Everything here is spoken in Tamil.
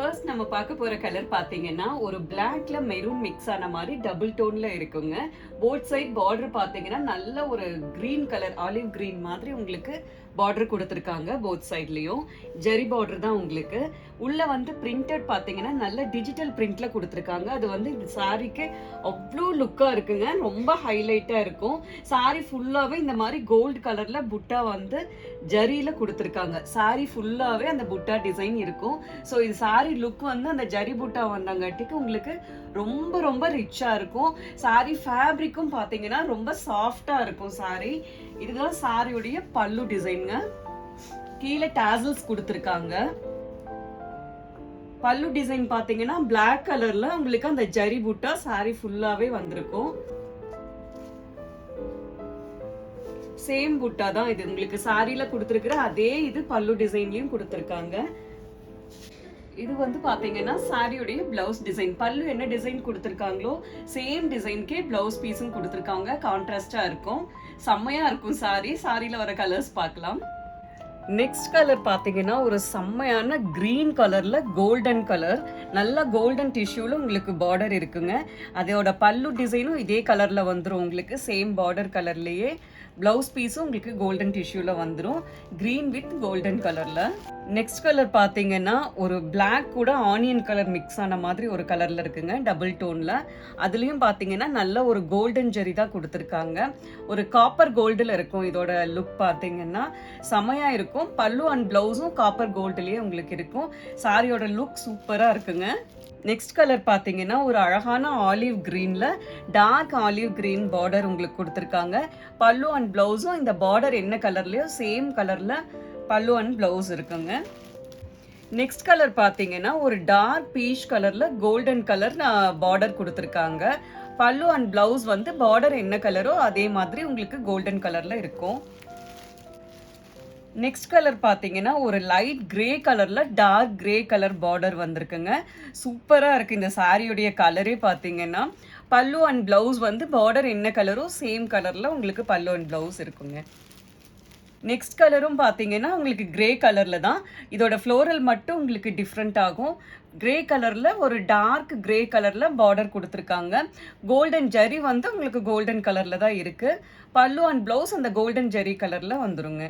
ஃபர்ஸ்ட் நம்ம பார்க்க போற கலர் பாத்தீங்கன்னா ஒரு பிளாக்ல மெரூன் மிக்ஸ் ஆன மாதிரி டபுள் டோன்ல இருக்குங்க. போத் சைட் பார்டர் பாத்தீங்கன்னா நல்ல ஒரு கிரீன் கலர் ஆலிவ் கிரீன் மாதிரி உங்களுக்கு பார்டர் கொடுத்துருக்காங்க. போத் சைட்லயும் ஜெரி பார்டர் தான் உங்களுக்கு. உள்ள வந்து பிரிண்டட் பாத்தீங்கன்னா நல்ல டிஜிட்டல் பிரிண்ட்ல கொடுத்துருக்காங்க. அது வந்து இந்த சாரிக்கு அவ்வளோ லுக்கா இருக்குங்க. ரொம்ப ஹைலைட்டா இருக்கும். சாரி ஃபுல்லாவே இந்த மாதிரி கோல்டு கலர்ல புட்டா வந்து ஜரியில கொடுத்துருக்காங்க. சாரி ஃபுல்லாவே அந்த புட்டா டிசைன் இருக்கும். ஸோ இது சாரி லுக் வந்து அந்த ஜரி புட்டா வந்தாங்காட்டிக்கு உங்களுக்கு ரொம்ப ரொம்ப ரிச்சா இருக்கும். சாரி ஃபேப்ரிக்கும் பாத்தீங்கன்னா ரொம்ப சாஃப்டா இருக்கும் சாரி. இதுதான் சாரியுடைய பல்லு டிசைனுங்க. கீழே டாசல்ஸ் கொடுத்துருக்காங்க. பல்லு டிசைன் பாத்தீங்கன்னா பிளாக் கலர்ல உங்களுக்கு அந்த ஜரி புட்டா சாரி ஃபுல்லாவே வந்திருக்கும். சேம் புட்டா தான் இது உங்களுக்கு சாரியில கொடுத்துருக்கிற அதே இது பல்லு டிசைன்லயும் கொடுத்துருக்காங்க. இது வந்து பாத்தீங்கன்னா சாரியுடைய பிளவுஸ் டிசைன். பல்லு என்ன டிசைன் கொடுத்துருக்காங்களோ சேம் டிசைன்கே பிளவுஸ் பீஸும் கொடுத்துருக்காங்க. கான்ட்ராஸ்டா இருக்கும். செம்மையா இருக்கும் சாரி. சாரியில வர கலர்ஸ் பார்க்கலாம். நெக்ஸ்ட் கலர் பாத்தீங்கன்னா ஒரு செம்மையான கிரீன் கலர்ல கோல்டன் கலர். நல்ல கோல்டன் டிஷ்யூல உங்களுக்கு பார்டர் இருக்குங்க. அதோட பல்லு டிசைனும் இதே கலர்ல வந்துடும் உங்களுக்கு. சேம் பார்டர் கலர்லயே பிளவுஸ் பீஸும் உங்களுக்கு கோல்டன் டிஷ்யூல வந்துடும். கிரீன் வித் கோல்டன் கலர்ல. நெக்ஸ்ட் கலர் பாத்தீங்கன்னா ஒரு பிளாக் கூட ஆனியன் கலர் மிக்ஸ் ஆன மாதிரி ஒரு கலர்ல இருக்குங்க. டபுள் டோன்ல. அதுலயும் பாத்தீங்கன்னா நல்ல ஒரு கோல்டன் ஜெரி தான் கொடுத்துருக்காங்க. ஒரு காப்பர் கோல்டுல இருக்கும். இதோட லுக் பாத்தீங்கன்னா செமையா இருக்கும். பல்லு அண்ட் பிளவுஸும் காப்பர் கோல்டுலயே உங்களுக்கு இருக்கும். சாரியோட லுக் சூப்பரா இருக்குங்க. நெக்ஸ்ட் கலர் பாத்தீங்கன்னா ஒரு அழகான ஆலிவ் கிரீன்ல டார்க் ஆலிவ் கிரீன் பார்டர் உங்களுக்கு கொடுத்துருக்காங்க. பல்லு அண்ட் பிளவுஸும் இந்த பார்டர் என்ன கலர்லயோ சேம் கலர்ல பல்லு அண்ட் பிளவுஸ் இருக்குங்க. நெக்ஸ்ட் கலர் பாத்தீங்கன்னா ஒரு டார்க் பீச் கலர்ல கோல்டன் கலர் பார்டர் கொடுத்துருக்காங்க. பல்லு அண்ட் பிளவுஸ் வந்து பார்டர் என்ன கலரோ அதே மாதிரி உங்களுக்கு கோல்டன் கலர்ல இருக்கும். நெக்ஸ்ட் கலர் பாத்தீங்கன்னா ஒரு லைட் கிரே கலர்ல டார்க் கிரே கலர் பார்டர் வந்திருக்குங்க. சூப்பரா இருக்கு இந்த சாரியுடைய கலரே பாத்தீங்கன்னா. பல்லு அண்ட் பிளவுஸ் வந்து பார்டர் என்ன கலரோ சேம் கலர்ல உங்களுக்கு பல்லு அண்ட் பிளவுஸ் இருக்குங்க. நெக்ஸ்ட் கலரும் பாத்தீங்கன்னா உங்களுக்கு கிரே கலர்ல தான். இதோட ஃப்ளோரல் மட்டும் உங்களுக்கு டிஃப்ரெண்ட் ஆகும். கிரே கலர்ல ஒரு டார்க் கிரே கலர்ல பார்டர் கொடுத்துருக்காங்க. கோல்டன் ஜரி வந்து உங்களுக்கு கோல்டன் கலர்ல தான் இருக்கு. பல்லு அண்ட் பிளவுஸ் அந்த கோல்டன் ஜரி கலர்ல வந்துருங்க.